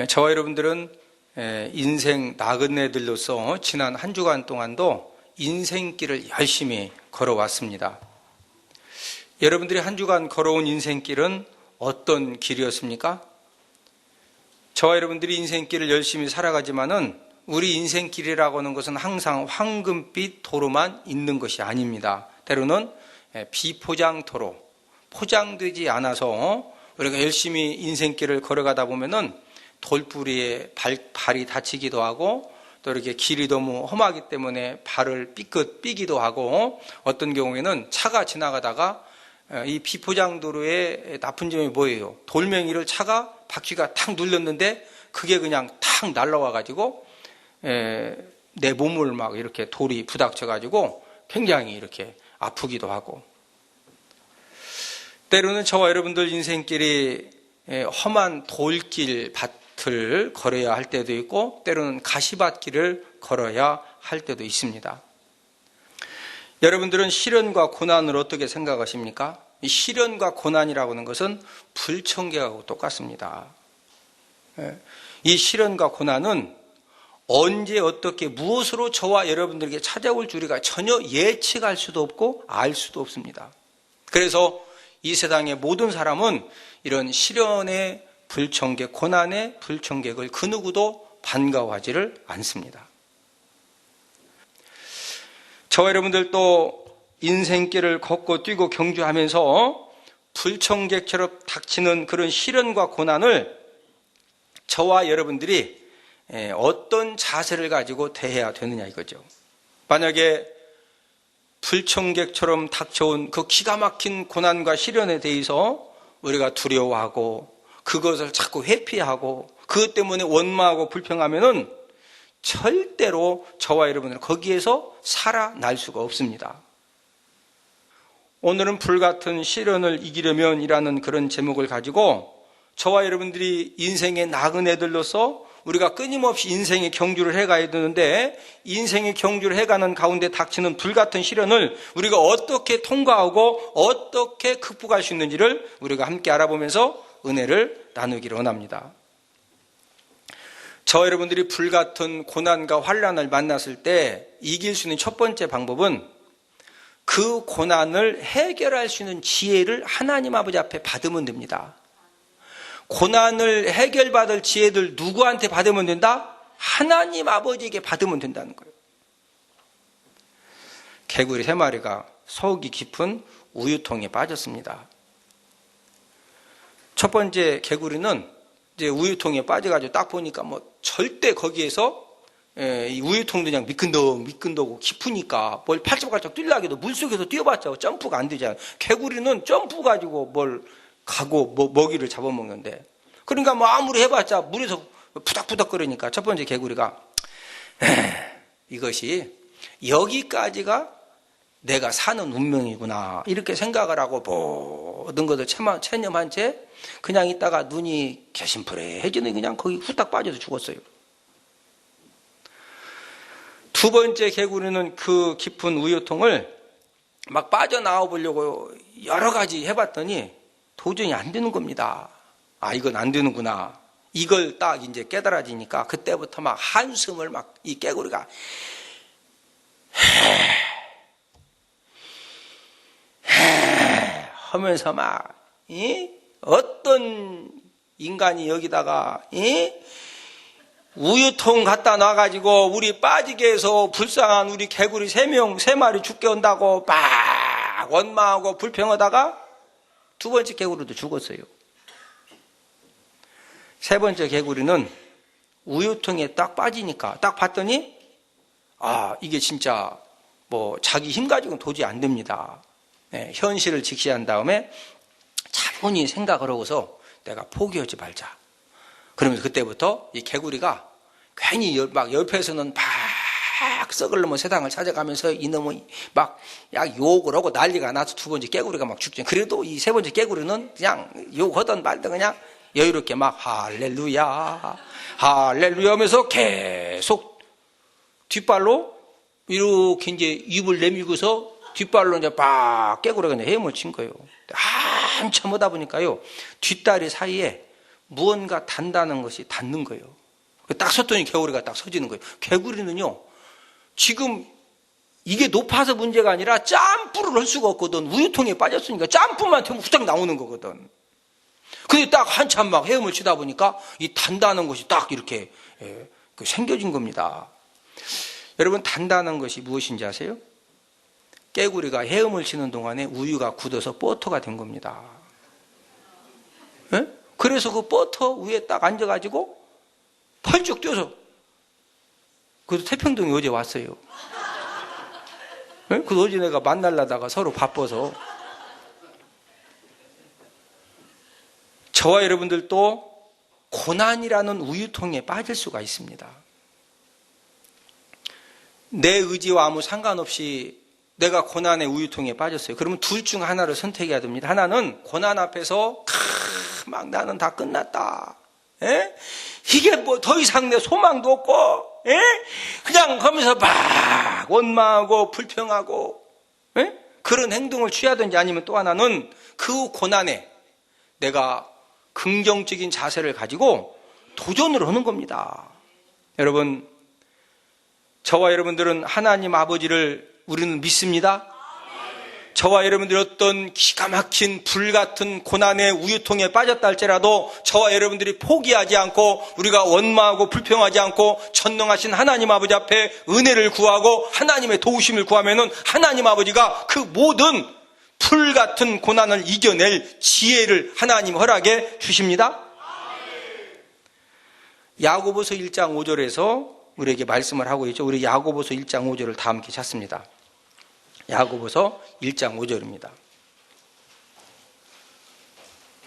저와 여러분들은 인생 나그네들로서 지난 한 주간 동안도 인생길을 열심히 걸어왔습니다. 여러분들이 한 주간 걸어온 인생길은 어떤 길이었습니까? 저와 여러분들이 인생길을 열심히 살아가지만은 우리 인생길이라고 하는 것은 항상 황금빛 도로만 있는 것이 아닙니다. 때로는 비포장 도로, 포장되지 않아서 우리가 열심히 인생길을 걸어가다 보면은 돌부리에 발이 다치기도 하고 또 이렇게 길이 너무 험하기 때문에 발을 삐끗 삐기도 하고 어떤 경우에는 차가 지나가다가 이 비포장 도로의 나쁜 점이 뭐예요? 돌멩이를 차가 바퀴가 탁 눌렀는데 그게 그냥 탁 날라와 가지고 내 몸을 막 이렇게 돌이 부닥쳐 가지고 굉장히 이렇게 아프기도 하고, 때로는 저와 여러분들 인생길이 험한 돌길 밭을 걸어야 할 때도 있고 때로는 가시밭길을 걸어야 할 때도 있습니다. 여러분들은 시련과 고난을 어떻게 생각하십니까? 이 시련과 고난이라고 하는 것은 불청객하고 똑같습니다. 이 시련과 고난은 언제 어떻게 무엇으로 저와 여러분들에게 찾아올 줄 우리가 전혀 예측할 수도 없고 알 수도 없습니다. 그래서 이 세상의 모든 사람은 이런 시련의 불청객, 고난의 불청객을 그 누구도 반가워하지를 않습니다. 저와 여러분들도 인생길을 걷고 뛰고 경주하면서 불청객처럼 닥치는 그런 시련과 고난을 저와 여러분들이 어떤 자세를 가지고 대해야 되느냐 이거죠. 만약에 불청객처럼 닥쳐온 그 기가 막힌 고난과 시련에 대해서 우리가 두려워하고 그것을 자꾸 회피하고 그것 때문에 원망하고 불평하면은 절대로 저와 여러분들은 거기에서 살아날 수가 없습니다. 오늘은 불같은 시련을 이기려면 이라는 그런 제목을 가지고 저와 여러분들이 인생의 나그네들로서 우리가 끊임없이 인생의 경주를 해가야 되는데 인생의 경주를 해가는 가운데 닥치는 불같은 시련을 우리가 어떻게 통과하고 어떻게 극복할 수 있는지를 우리가 함께 알아보면서 은혜를 나누기를 원합니다. 저와 여러분들이 불같은 고난과 환난을 만났을 때 이길 수 있는 첫 번째 방법은 그 고난을 해결할 수 있는 지혜를 하나님 아버지 앞에 받으면 됩니다. 고난을 해결받을 지혜들 누구한테 받으면 된다? 하나님 아버지에게 받으면 된다는 거예요. 개구리 3마리가 속이 깊은 우유통에 빠졌습니다. 첫 번째 개구리는 이제 우유통에 빠져가지고 딱 보니까 뭐 절대 거기에서 이 우유통도 그냥 미끈덕미끈덕하고 깊으니까 뭘 팔짝팔짝 뛰려고 물속에서 뛰어봤자 점프가 안 되잖아요. 개구리는 점프 가지고 뭘 가고 먹이를 잡아먹는데, 그러니까 뭐 아무리 해봤자 물에서 푸닥푸닥거리니까 첫 번째 개구리가 이것이 여기까지가 내가 사는 운명이구나 이렇게 생각을 하고 모든 것을 체념한 채 그냥 있다가 눈이 개심풀해지는 그냥 거기 후딱 빠져서 죽었어요. 두 번째 개구리는 그 깊은 우유통을 막 빠져나와 보려고 여러 가지 해봤더니 도저히 안 되는 겁니다. 아, 이건 안 되는구나. 이걸 딱 이제 깨달아지니까 그때부터 막 한숨을 막 이 개구리가 하면서 막 어떤 인간이 여기다가 우유통 갖다 놔가지고 우리 빠지게 해서 불쌍한 우리 개구리 3마리 죽게 온다고 막 원망하고 불평하다가 두 번째 개구리도 죽었어요. 세 번째 개구리는 우유통에 딱 빠지니까 딱 봤더니 아, 이게 진짜 뭐 자기 힘 가지고는 도저히 안 됩니다. 현실을 직시한 다음에 차분히 생각을 하고서 내가 포기하지 말자. 그러면서 그때부터 이 개구리가 괜히 막 옆에서는 막 썩을 놈의 세상을 찾아가면서 이놈의 막 욕을 하고 난리가 나서 두 번째 개구리가 막 죽죠. 그래도 이 세 번째 개구리는 그냥 욕하던 말든 그냥 여유롭게 막 할렐루야 할렐루야 하면서 계속 뒷발로 이렇게 이제 입을 내밀고서 뒷발로 이제 막 깨구리가 헤엄을 친 거예요. 한참 오다 보니까요, 뒷다리 사이에 무언가 단다는 것이 닿는 거예요. 딱 섰더니 개구리가 딱 서지는 거예요. 개구리는요, 지금 이게 높아서 문제가 아니라 점프를 할 수가 없거든. 우유통에 빠졌으니까 점프만 되면 후딱 나오는 거거든. 근데 딱 한참 막 헤엄을 치다 보니까 이 단다는 것이 딱 이렇게 생겨진 겁니다. 여러분, 단다는 것이 무엇인지 아세요? 깨구리가 헤엄을 치는 동안에 우유가 굳어서 버터가 된 겁니다. 예? 그래서 그 버터 위에 딱 앉아가지고 펄쩍 뛰어서, 그래서 태평동에 어제 왔어요. 예? 그 어제 내가 만나려다가 서로 바빠서. 저와 여러분들도 고난이라는 우유통에 빠질 수가 있습니다. 내 의지와 아무 상관없이 내가 고난의 우유통에 빠졌어요. 그러면 둘 중 하나를 선택해야 됩니다. 하나는 고난 앞에서 막 나는 다 끝났다. 에? 이게 뭐 더 이상 내 소망도 없고, 에? 그냥 거기서 막 원망하고 불평하고, 에? 그런 행동을 취하든지, 아니면 또 하나는 그 고난에 내가 긍정적인 자세를 가지고 도전을 하는 겁니다. 여러분, 저와 여러분들은 하나님 아버지를 우리는 믿습니다. 저와 여러분들이 어떤 기가 막힌 불같은 고난의 우유통에 빠졌다 할지라도 저와 여러분들이 포기하지 않고, 우리가 원망하고 불평하지 않고 전능하신 하나님 아버지 앞에 은혜를 구하고 하나님의 도우심을 구하면은 하나님 아버지가 그 모든 불같은 고난을 이겨낼 지혜를 하나님 허락해 주십니다. 야고보서 1장 5절에서 우리에게 말씀을 하고 있죠. 우리 야고보서 1장 5절을 다 함께 찾습니다. 야고보서 1장 5절입니다.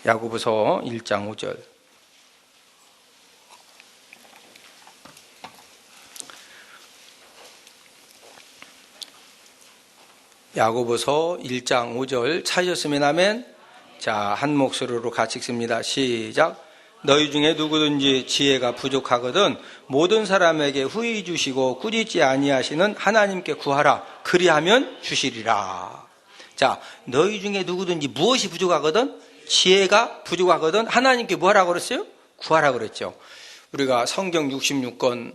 야고보서 1장 5절. 야고보서 1장 5절 찾으셨으면 아멘. 자, 한 목소리로 같이 읽습니다. 시작. 너희 중에 누구든지 지혜가 부족하거든 모든 사람에게 후히 주시고 꾸짖지 아니하시는 하나님께 구하라. 그리하면 주시리라. 자, 너희 중에 누구든지 무엇이 부족하거든? 지혜가 부족하거든 하나님께 뭐 하라고 그랬어요? 구하라고 그랬죠. 우리가 성경 66권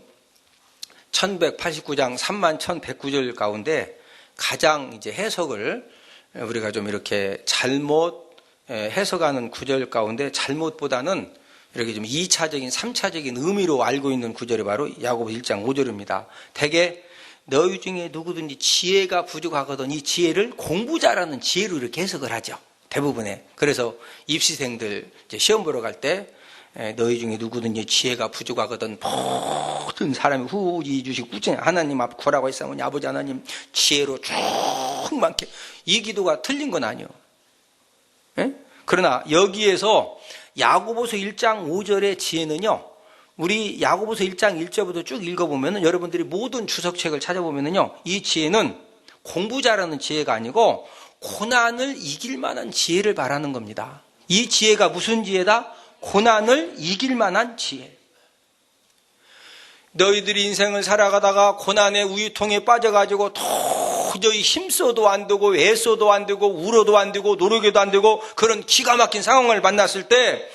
1189장 31,109절 가운데 가장 이제 해석을 우리가 좀 이렇게 잘못 해석하는 구절 가운데, 잘못보다는 이렇게 좀 2차적인 3차적인 의미로 알고 있는 구절이 바로 야고보 1장 5절입니다. 대개 너희 중에 누구든지 지혜가 부족하거든, 이 지혜를 공부 잘하는 지혜로 이렇게 해석을 하죠. 대부분의. 그래서 입시생들 이제 시험 보러 갈 때 너희 중에 누구든지 지혜가 부족하거든 모든 사람이 후히 주시고 꾸짖 하나님 앞 구하라고 했사오니 아버지 하나님 지혜로 충만케, 이 기도가 틀린 건 아니에요. 예? 그러나 여기에서 야고보서 1장 5절의 지혜는요, 우리 야고보서 1장 1절부터 쭉 읽어보면 여러분들이 모든 주석책을 찾아보면요, 이 지혜는 공부 잘하는 지혜가 아니고 고난을 이길 만한 지혜를 말하는 겁니다. 이 지혜가 무슨 지혜다? 고난을 이길 만한 지혜. 너희들이 인생을 살아가다가 고난의 우유통에 빠져가지고 도저히 힘써도 안 되고 애써도 안 되고 울어도 안 되고 노력해도 안 되고 그런 기가 막힌 상황을 만났을 때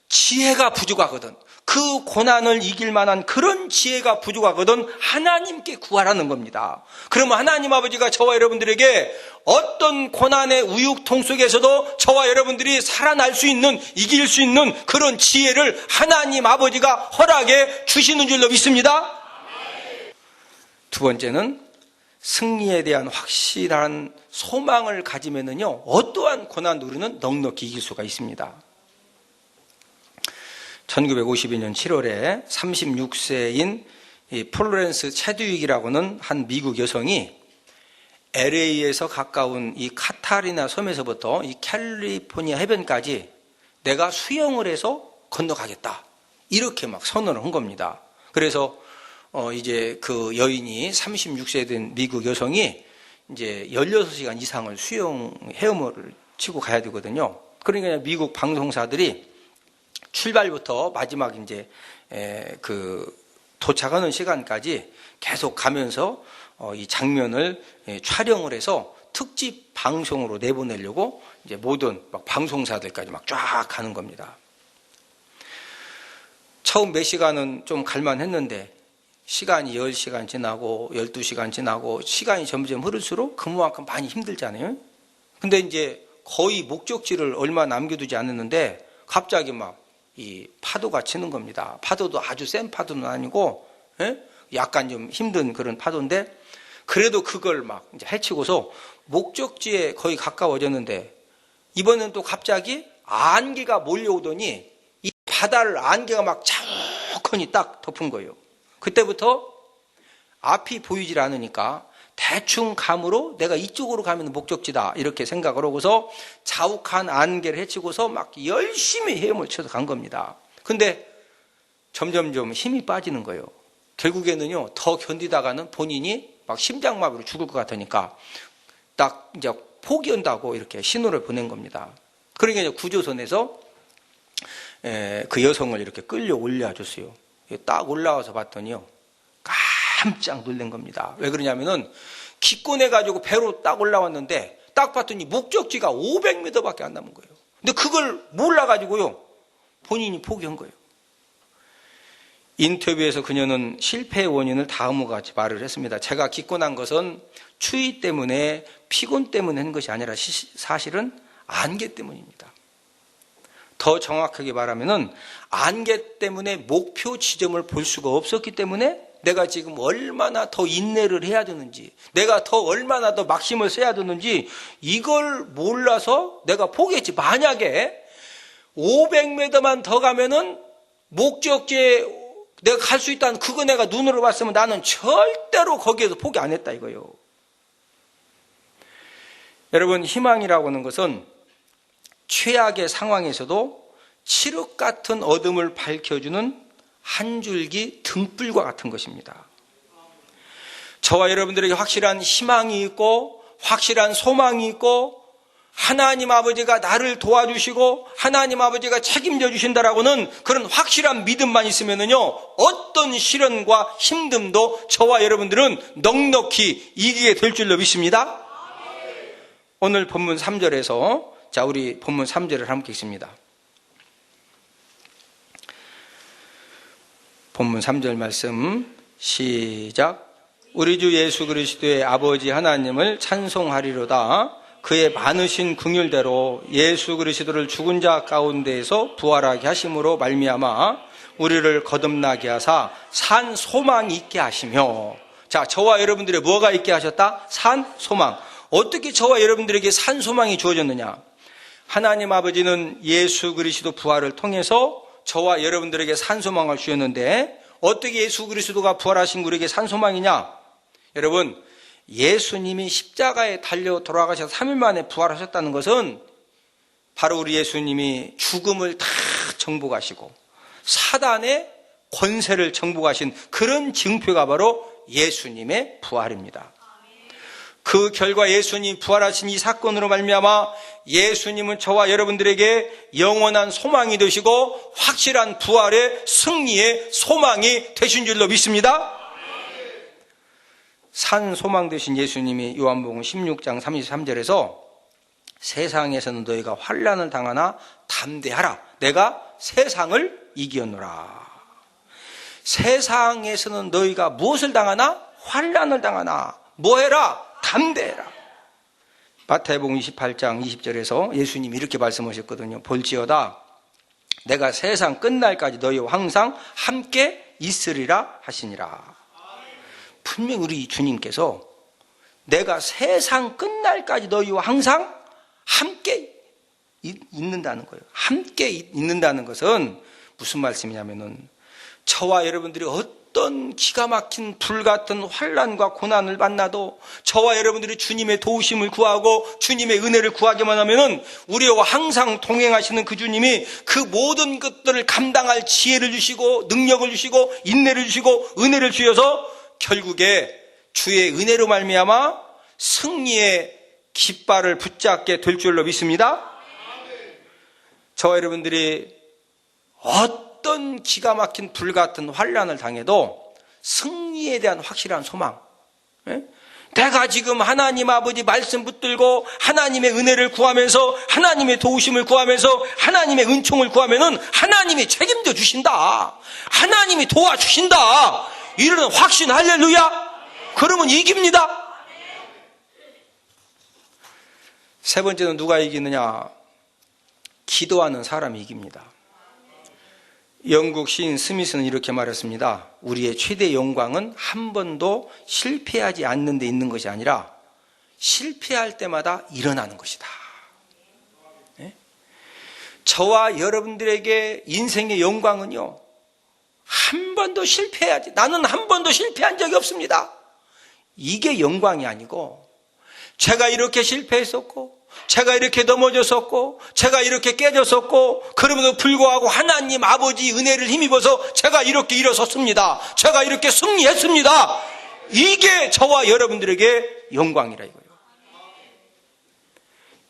지혜가 부족하거든, 그 고난을 이길 만한 그런 지혜가 부족하거든 하나님께 구하라는 겁니다. 그러면 하나님 아버지가 저와 여러분들에게 어떤 고난의 우유통 속에서도 저와 여러분들이 살아날 수 있는, 이길 수 있는 그런 지혜를 하나님 아버지가 허락해 주시는 줄로 믿습니다. 두 번째는 승리에 대한 확실한 소망을 가지면은요, 어떠한 고난도 우리는 넉넉히 이길 수가 있습니다. 1952년 7월에 36세인 이 플로렌스 체드윅이라고는 한 미국 여성이 LA에서 가까운 이 카타리나 섬에서부터 이 캘리포니아 해변까지 내가 수영을 해서 건너가겠다, 이렇게 막 선언을 한 겁니다. 그래서 이제 그 여인이 36세 된 미국 여성이 이제 16시간 이상을 헤엄을 치고 가야 되거든요. 그러니까 미국 방송사들이 출발부터 마지막 이제 그 도착하는 시간까지 계속 가면서 이 장면을 촬영을 해서 특집 방송으로 내보내려고 이제 모든 막 방송사들까지 막 쫙 가는 겁니다. 처음 몇 시간은 좀 갈만했는데 시간이 10시간 지나고 12시간 지나고 시간이 점점 흐를수록 그만큼 많이 힘들잖아요. 근데 이제 거의 목적지를 얼마 남겨두지 않았는데 갑자기 막 이 파도가 치는 겁니다. 파도도 아주 센 파도는 아니고 약간 좀 힘든 그런 파도인데 그래도 그걸 막 이제 헤치고서 목적지에 거의 가까워졌는데 이번엔 또 갑자기 안개가 몰려오더니 이 바다를 안개가 막 자욱하니 딱 덮은 거예요. 그때부터 앞이 보이질 않으니까 대충 감으로 내가 이쪽으로 가면 목적지다 이렇게 생각을 하고서 자욱한 안개를 헤치고서 막 열심히 헤엄을 쳐서 간 겁니다. 근데 점점점 힘이 빠지는 거예요. 결국에는요 더 견디다가는 본인이 막 심장마비로 죽을 것 같으니까 딱 이제 포기한다고 이렇게 신호를 보낸 겁니다. 그러니까 이제 구조선에서 그 여성을 이렇게 끌려 올려줬어요. 딱 올라와서 봤더니요 깜짝 놀란 겁니다. 왜 그러냐면은 기권해가지고 배로 딱 올라왔는데 딱 봤더니 목적지가 500m밖에 안 남은 거예요. 근데 그걸 몰라가지고요 본인이 포기한 거예요. 인터뷰에서 그녀는 실패의 원인을 다음과 같이 말을 했습니다. 제가 기권한 것은 추위 때문에 피곤 때문에 한 것이 아니라 사실은 안개 때문입니다. 더 정확하게 말하면은 안개 때문에 목표 지점을 볼 수가 없었기 때문에 내가 지금 얼마나 더 인내를 해야 되는지, 내가 더 얼마나 더 막심을 써야 되는지 이걸 몰라서 내가 포기했지. 만약에 500m만 더 가면은 목적지에 내가 갈 수 있다는 그거 내가 눈으로 봤으면 나는 절대로 거기에서 포기 안 했다 이거예요. 여러분, 희망이라고 하는 것은 최악의 상황에서도 칠흑 같은 어둠을 밝혀주는 한 줄기 등불과 같은 것입니다. 저와 여러분들에게 확실한 희망이 있고 확실한 소망이 있고 하나님 아버지가 나를 도와주시고 하나님 아버지가 책임져 주신다라고는 그런 확실한 믿음만 있으면은요 어떤 시련과 힘듦도 저와 여러분들은 넉넉히 이기게 될 줄로 믿습니다. 오늘 본문 3절에서 자 우리 본문 3절을 함께 읽습니다. 본문 3절 말씀 시작. 우리 주 예수 그리스도의 아버지 하나님을 찬송하리로다. 그의 많으신 긍휼대로 예수 그리스도를 죽은 자 가운데에서 부활하게 하심으로 말미암아 우리를 거듭나게 하사 산 소망이 있게 하시며. 자, 저와 여러분들의 뭐가 있게 하셨다? 산 소망. 어떻게 저와 여러분들에게 산 소망이 주어졌느냐? 하나님 아버지는 예수 그리스도 부활을 통해서 저와 여러분들에게 산 소망을 주셨는데 어떻게 예수 그리스도가 부활하신 우리에게 산 소망이냐? 여러분, 예수님이 십자가에 달려 돌아가셔서 3일 만에 부활하셨다는 것은 바로 우리 예수님이 죽음을 다 정복하시고 사단의 권세를 정복하신 그런 증표가 바로 예수님의 부활입니다. 그 결과 예수님 부활하신 이 사건으로 말미암아 예수님은 저와 여러분들에게 영원한 소망이 되시고 확실한 부활의 승리의 소망이 되신 줄로 믿습니다. 산 소망 되신 예수님이 요한복음 16장 33절에서 세상에서는 너희가 환난을 당하나 담대하라. 내가 세상을 이겼노라. 세상에서는 너희가 무엇을 당하나? 환난을 당하나. 뭐해라? 담대해라. 마태복음 28장 20절에서 예수님이 이렇게 말씀하셨거든요. 볼지어다 내가 세상 끝날까지 너희와 항상 함께 있으리라 하시니라. 분명 우리 주님께서 내가 세상 끝날까지 너희와 항상 함께 있는다는 거예요. 함께 있는다는 것은 무슨 말씀이냐면은 저와 여러분들이 어떤 기가 막힌 불같은 환난과 고난을 만나도 저와 여러분들이 주님의 도우심을 구하고 주님의 은혜를 구하기만 하면은 우리와 항상 동행하시는 그 주님이 그 모든 것들을 감당할 지혜를 주시고 능력을 주시고 인내를 주시고 은혜를 주셔서 결국에 주의 은혜로 말미암아 승리의 깃발을 붙잡게 될 줄로 믿습니다. 저와 여러분들이 어떤 기가 막힌 불같은 환난을 당해도 승리에 대한 확실한 소망, 내가 지금 하나님 아버지 말씀 붙들고 하나님의 은혜를 구하면서 하나님의 도우심을 구하면서 하나님의 은총을 구하면은 하나님이 책임져 주신다. 하나님이 도와주신다. 이러는 확신. 할렐루야. 그러면 이깁니다. 세 번째는 누가 이기느냐? 기도하는 사람이 이깁니다. 영국 시인 스미스는 이렇게 말했습니다. 우리의 최대 영광은 한 번도 실패하지 않는 데 있는 것이 아니라 실패할 때마다 일어나는 것이다. 네? 저와 여러분들에게 인생의 영광은요, 한 번도 실패하지, 나는 한 번도 실패한 적이 없습니다. 이게 영광이 아니고, 제가 이렇게 실패했었고, 제가 이렇게 넘어졌었고, 제가 이렇게 깨졌었고, 그럼에도 불구하고 하나님 아버지 은혜를 힘입어서 제가 이렇게 일어섰습니다. 제가 이렇게 승리했습니다. 이게 저와 여러분들에게 영광이라 이거예요.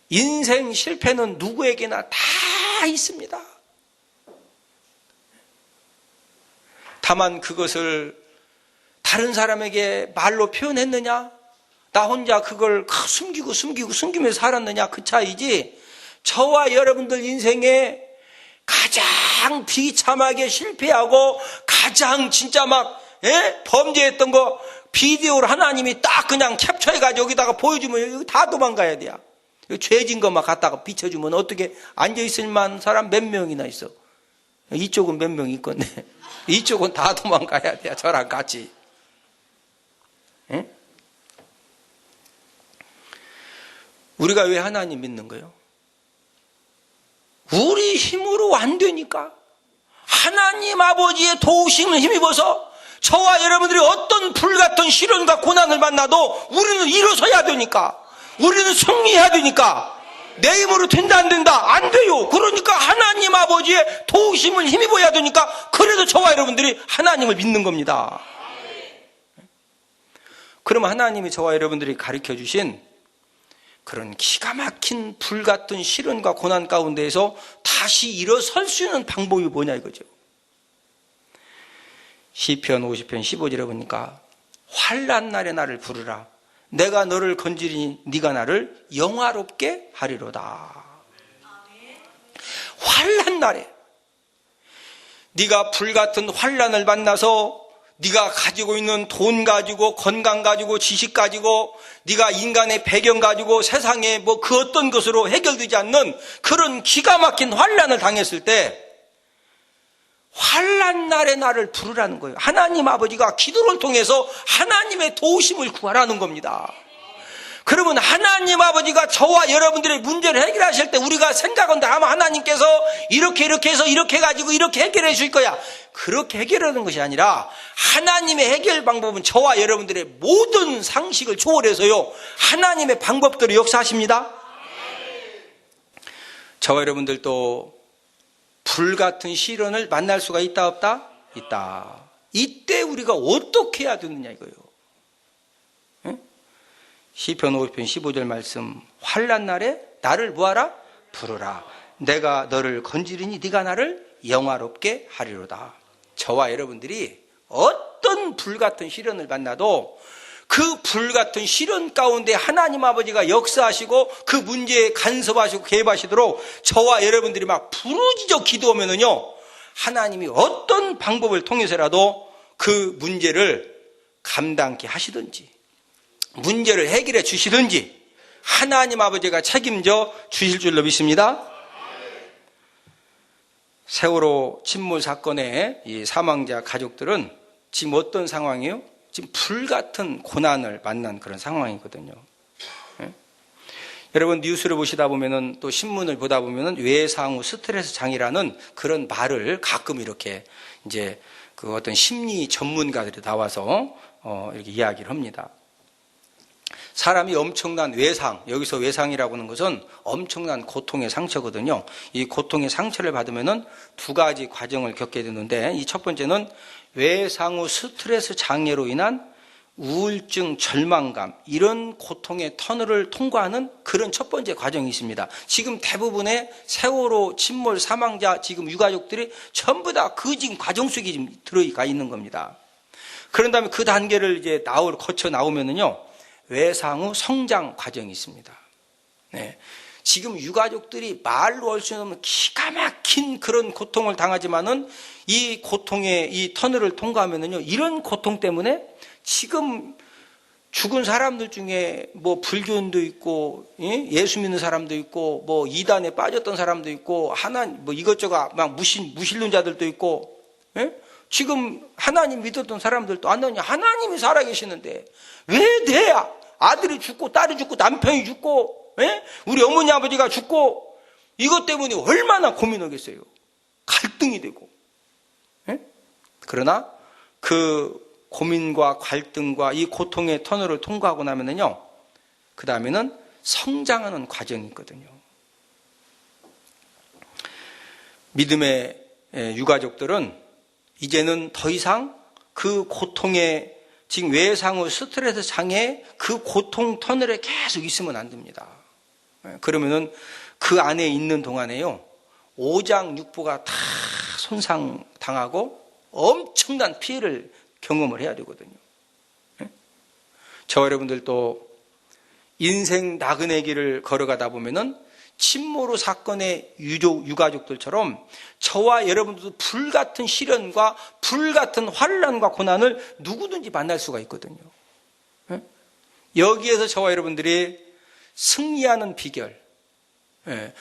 인생 실패는 누구에게나 다 있습니다. 다만 그것을 다른 사람에게 말로 표현했느냐? 나 혼자 그걸 숨기면서 살았느냐? 그 차이지. 저와 여러분들 인생에 가장 비참하게 실패하고 가장 진짜 막 범죄했던 거 비디오를 하나님이 딱 그냥 캡처해가지고 여기다가 보여주면 여기 다 도망가야 돼요. 죄진 것만 갖다가 비춰주면 어떻게 앉아있을 만한 사람 몇 명이나 있어. 이쪽은 몇 명 있건데 이쪽은 다 도망가야 돼요. 저랑 같이. 에? 우리가 왜 하나님 믿는 거예요? 우리 힘으로 안 되니까. 하나님 아버지의 도우심을 힘입어서 저와 여러분들이 어떤 불같은 시련과 고난을 만나도 우리는 일어서야 되니까. 우리는 승리해야 되니까. 내 힘으로 된다 안 된다? 안 돼요. 그러니까 하나님 아버지의 도우심을 힘입어야 되니까. 그래도 저와 여러분들이 하나님을 믿는 겁니다. 그러면 하나님이 저와 여러분들이 가르쳐 주신 그런 기가 막힌 불같은 시련과 고난 가운데에서 다시 일어설 수 있는 방법이 뭐냐 이거죠. 시편 50편 15절에 보니까 환난 날에 나를 부르라. 내가 너를 건지리니 네가 나를 영화롭게 하리로다. 환난 날에 네가 불같은 환난을 만나서 네가 가지고 있는 돈 가지고 건강 가지고 지식 가지고 네가 인간의 배경 가지고 세상에 뭐 그 어떤 것으로 해결되지 않는 그런 기가 막힌 환난을 당했을 때 환난 날에 나를 부르라는 거예요. 하나님 아버지가 기도를 통해서 하나님의 도우심을 구하라는 겁니다. 그러면 하나님 아버지가 저와 여러분들의 문제를 해결하실 때 우리가 생각한다 하면 하나님께서 이렇게 해서 이렇게 해가지고 이렇게 해결해 줄 거야. 그렇게 해결하는 것이 아니라 하나님의 해결 방법은 저와 여러분들의 모든 상식을 초월해서요. 하나님의 방법대로 역사하십니다. 저와 여러분들도 불같은 시련을 만날 수가 있다 없다? 있다. 이때 우리가 어떻게 해야 되느냐 이거예요. 시편 50편 15절 말씀, 환난 날에 나를 뭐하라? 부르라. 내가 너를 건지리니 네가 나를 영화롭게 하리로다. 저와 여러분들이 어떤 불같은 시련을 만나도 그 불같은 시련 가운데 하나님 아버지가 역사하시고 그 문제에 간섭하시고 개입하시도록 저와 여러분들이 막 부르짖어 기도하면은요, 하나님이 어떤 방법을 통해서라도 그 문제를 감당케 하시든지 문제를 해결해 주시든지 하나님 아버지가 책임져 주실 줄로 믿습니다. 세월호 침몰 사건의 이 사망자 가족들은 지금 어떤 상황이에요? 지금 불같은 고난을 만난 그런 상황이거든요. 예? 여러분 뉴스를 보시다 보면은 또 신문을 보다 보면은 외상 후 스트레스 장애라는 그런 말을 가끔 이렇게 이제 그 어떤 심리 전문가들이 나와서 이렇게 이야기를 합니다. 사람이 엄청난 외상, 여기서 외상이라고 하는 것은 엄청난 고통의 상처거든요. 이 고통의 상처를 받으면은 두 가지 과정을 겪게 되는데, 이 첫 번째는 외상 후 스트레스 장애로 인한 우울증, 절망감, 이런 고통의 터널을 통과하는 그런 첫 번째 과정이 있습니다. 지금 대부분의 세월호 침몰 사망자 지금 유가족들이 전부 다 그 지금 과정 속에 지금 들어가 있는 겁니다. 그런 다음에 그 단계를 이제 거쳐 나오면은요, 외상후 성장 과정이 있습니다. 네. 지금 유가족들이 말로 할 수 없는 기가 막힌 그런 고통을 당하지만은 이 고통의 이 터널을 통과하면은요, 이런 고통 때문에 지금 죽은 사람들 중에 뭐 불교인도 있고, 예수 믿는 사람도 있고, 뭐 이단에 빠졌던 사람도 있고, 뭐 이것저것 막 무신론자들도 있고, 지금 하나님 믿었던 사람들도 하나님이 살아계시는데 왜 내 아들이 죽고 딸이 죽고 남편이 죽고 우리 어머니 아버지가 죽고 이것 때문에 얼마나 고민하겠어요. 갈등이 되고. 그러나 그 고민과 갈등과 이 고통의 터널을 통과하고 나면은요, 그 다음에는 성장하는 과정이 있거든요. 믿음의 유가족들은 이제는 더 이상 그 고통의 지금 외상후 스트레스 장애 그 고통 터널에 계속 있으면 안 됩니다. 그러면은 그 안에 있는 동안에요, 오장육부가 다 손상당하고 엄청난 피해를 경험을 해야 되거든요. 저와 여러분들도 인생 나그네 길을 걸어가다 보면은 침모로 사건의 유가족들처럼 저와 여러분들도 불같은 시련과 불같은 환난과 고난을 누구든지 만날 수가 있거든요. 여기에서 저와 여러분들이 승리하는 비결,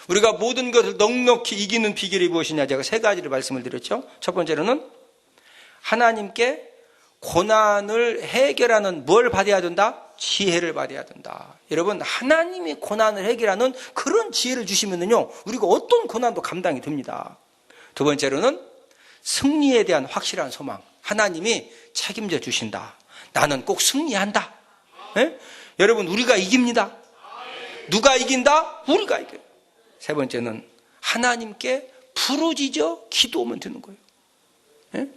우리가 모든 것을 넉넉히 이기는 비결이 무엇이냐, 제가 세 가지를 말씀을 드렸죠. 첫 번째로는 하나님께 고난을 해결하는 뭘 받아야 된다? 지혜를 받아야 된다. 여러분, 하나님이 고난을 해결하는 그런 지혜를 주시면은요, 우리가 어떤 고난도 감당이 됩니다. 두 번째로는 승리에 대한 확실한 소망. 하나님이 책임져 주신다. 나는 꼭 승리한다. 여러분, 우리가 이깁니다. 누가 이긴다? 우리가 이겨요. 세 번째는 하나님께 부르짖어 기도하면 되는 거예요.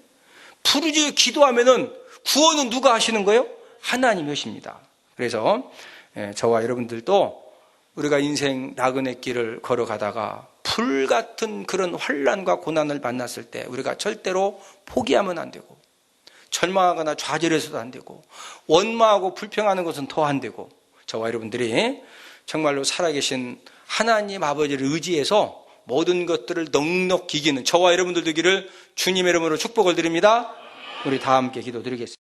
부르짖어 기도하면은 구원은 누가 하시는 거예요? 하나님이 하십니다. 그래서 저와 여러분들도 우리가 인생 나그네 길을 걸어가다가 불같은 그런 환난과 고난을 만났을 때 우리가 절대로 포기하면 안 되고, 절망하거나 좌절해서도 안 되고, 원망하고 불평하는 것은 더 안 되고, 저와 여러분들이 정말로 살아계신 하나님 아버지를 의지해서 모든 것들을 넉넉히 이기는 저와 여러분들 되기를 주님의 이름으로 축복을 드립니다. 우리 다 함께 기도드리겠습니다.